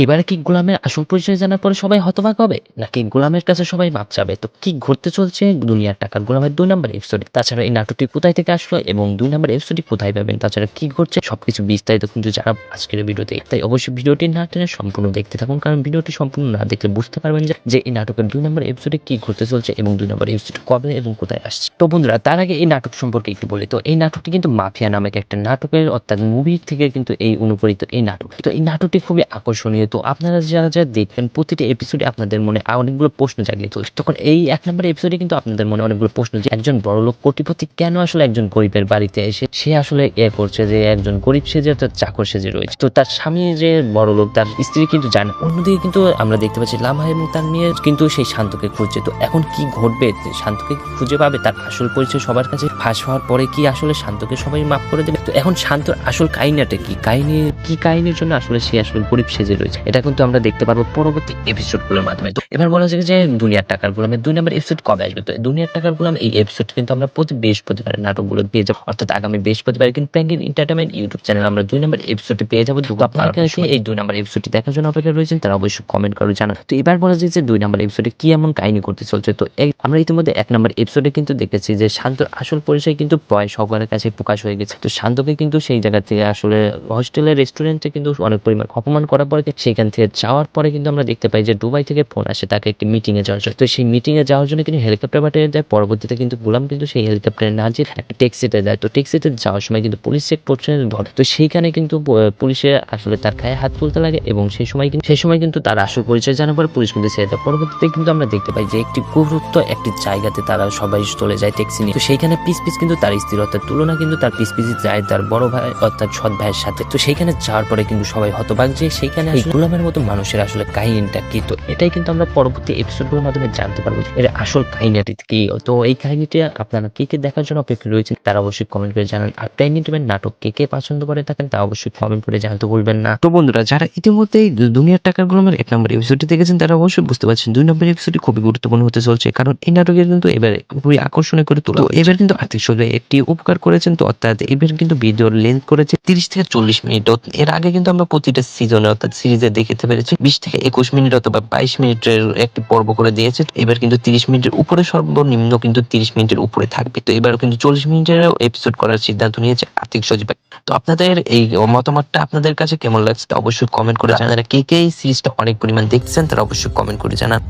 এবারে কি গোলামের আসল পরিচয় জানার পরে সবাই হতবাক হবে, নাকি গোলামের কাছে সবাই মাপ চাবে? তো কি ঘটতে চলছে দুনিয়ার টাকার গোলামের 2 নম্বর এপিসোডে? তাছাড়া এই নাটকটি কোথায় থেকে আসলো এবং 2 নম্বর এপিসোডটি কোথায় পাবেন? তাছাড়া কি ঘটছে সবকিছু বিস্তারিত কিন্তু জানাবো আজকের ভিডিওতে। তাই অবশ্যই ভিডিওটি না টেনে সম্পূর্ণ দেখতে থাকুন, কারণ ভিডিওটি সম্পূর্ণ না দেখলে বুঝতে পারবেন যে এই নাটকের 2 নম্বর এপিসোডে কি ঘটতে চলছে এবং 2 নম্বর এপিসোড কবে এবং কোথায় আসছে। তো বন্ধুরা, তার আগে এই নাটক সম্পর্কে একটু বলি। তো এই নাটকটি কিন্তু মাফিয়া নামক একটা নাটকের অর্থাৎ মুভি থেকে কিন্তু এই অনুপ্রেরিত এই নাটক। তো এই নাটকটি খুবই আকর্ষণীয়। তো আপনারা যারা দেখবেন প্রতিটি এপিসোডে আপনাদের মনে অনেকগুলো প্রশ্ন জাগিয়ে তুলছে। তখন এই 1 নম্বর এপিসোডে কিন্তু আপনাদের মনে অনেকগুলো প্রশ্ন, যে একজন বড়লোক কোটিপতি কেন আসলে একজন গরিবের বাড়িতে এসে সে আসলে করছে, যে একজন গরিব সেজে তার চাকর সেজে রয়েছে। তো তার স্বামী যে বড়লোক, তার স্ত্রী কিন্তু জানে। অন্যদিকে কিন্তু আমরা দেখতে পাচ্ছি লামা এবং তার মেয়ে কিন্তু সেই শান্তকে খুঁজছে। তো এখন কি ঘটবে? শান্তকে খুঁজে পাবে? তার আসল পরিচয় সবার কাছে ফাঁস হওয়ার পরে কি আসলে শান্তকে সবাই মাফ করে দেবে? তো এখন শান্তর আসল কাহিনীটা কি? কাহিনীর জন্য আসলে সে আসলে গরিব সেজে রয়েছে, এটা কিন্তু আমরা দেখতে পারবো পরবর্তী এপিসোডগুলোর মাধ্যমে। তো এবার বলা যায় যে দুনিয়ার টাকার গোলামের 2 নম্বর এপিসোড কবে আসবে? তো দুনিয়ার টাকার গোলাম এই এপিসোড কিন্তু আমরা প্রতি বৃহস্পতিবারের নাটকগুলো পেয়ে যাবো, অর্থাৎ আগামী বৃহস্পতিবার কিন্তু প্যাঙ্গিন এন্টারটেইনমেন্ট ইউটিউব চ্যানেল আমরা 2 নম্বর এপিসোডটি পেয়ে যাবো। আপনারা এই 2 নম্বর এপিসোডটি দেখার জন্য অপেক্ষা রয়েছেন, তারা অবশ্যই কমেন্ট করে জানান। তো এবার বলা যায় যে 2 নম্বর এপিসোডে কি এমন কাহিনী করতে চলছে। তো আমরা ইতিমধ্যে 1 নম্বর এপিসোডে কিন্তু দেখেছি যে শান্তর আসল পরিচয় কিন্তু প্রায় সকলের কাছে প্রকাশ হয়ে গেছে। তো শান্তকে কিন্তু সেই জায়গা থেকে আসলে হোস্টেলের রেস্টুরেন্টে কিন্তু অনেক পরিমাণ অপমান করার পরে সেখান থেকে যাওয়ার পরে কিন্তু আমরা দেখতে পাই যে দুবাই থেকে ফোন আসে তাকে একটি মিটিং এ যাওয়ার জন্য। তো সেই মিটিং এ যাওয়ার জন্য কিন্তু হেলিকপ্টার পাঠিয়ে দেয়। পরবর্তীতে কিন্তু গোলাম কিন্তু সেই হেলিকপ্টারে না যেয়ে একটা ট্যাক্সিতে যায়। তো ট্যাক্সিতে যাওয়ার সময় কিন্তু পুলিশ চেক করছে ধরে। তো সেইখানে কিন্তু পুলিশে আসলে তার গায়ে হাত তুলতে লাগে এবং সেই সময় কিন্তু তার আসল পরিচয় জানার পরে পুলিশ কিন্তু ছেড়ে দেয়। পরবর্তীতে কিন্তু আমরা দেখতে পাই যে একটি একটি জায়গাতে তারা সবাই চলে যায় ট্যাক্সি নিয়ে। তো সেইখানে পিস কিন্তু তার স্ত্রীর অর্থাৎ তুলনা কিন্তু তার পিস যায় তার বড় ভাই অর্থাৎ সৎ ভাইয়ের সাথে। তো সেইখানে যাওয়ার পরে কিন্তু সবাই হতবাক যে সেইখানে গোলামের মতো মানুষের আসলে কাহিনীটা কি। তো এটাই কিন্তু আমরা পরবর্তী এপিসোডগুলোর মাধ্যমে জানতে পারবো এর আসল কাহিনীটি কি। তো এই কাহিনীটি আপনারা কে দেখার জন্য অপেক্ষা রয়েছেন তারা অবশ্যই কমেন্ট করে জানান। আর প্যাঙ্গিন নাটক কে পছন্দ করে থাকেন তা অবশ্যই কমেন্ট করে জানাতে ভুলবেন না। তো বন্ধুরা, যারা ইতিমধ্যে দুনিয়ার টাকার গোলামের 1 নম্বর এপিসোডটি দেখেছেন তারা অবশ্যই বুঝতে পারছেন 2 নম্বর এপিসোডটি খুবই গুরুত্বপূর্ণ হতে চলছে, কারণ এই নাটকে কিন্তু এবারে খুবই আকর্ষণীয় করে তোলা। এবার কিন্তু আর্থিক সহায়তা একটি উপকার করেছেন। তো অর্থাৎ এবার কিন্তু ভিডিওর লেন্থ করেছে 30 থেকে 40 মিনিট। এর আগে কিন্তু আমরা প্রতিটা সিজনে অর্থাৎ সিরিজে দেখতে পেরেছি 20 থেকে 21 মিনিট অথবা 22 মিনিটের একটি পর্ব করে দিয়েছে। এবার কিন্তু 30 মিনিটের উপরে, সর্বনিম্ন কিন্তু 30 মিনিটের উপরে থাকবে। তো এবার কিন্তু 40 মিনিটের এপিসোড করার সিদ্ধান্ত নিয়েছে আর্থিক সচিব। তো আপনাদের এই মতামতটা আপনাদের কাছে কেমন লাগছে তা অবশ্যই কমেন্ট করে জানান। কে এই সিরিজটা অনেক পরিমাণ দেখছেন তারা অবশ্যই কমেন্ট করে জানান।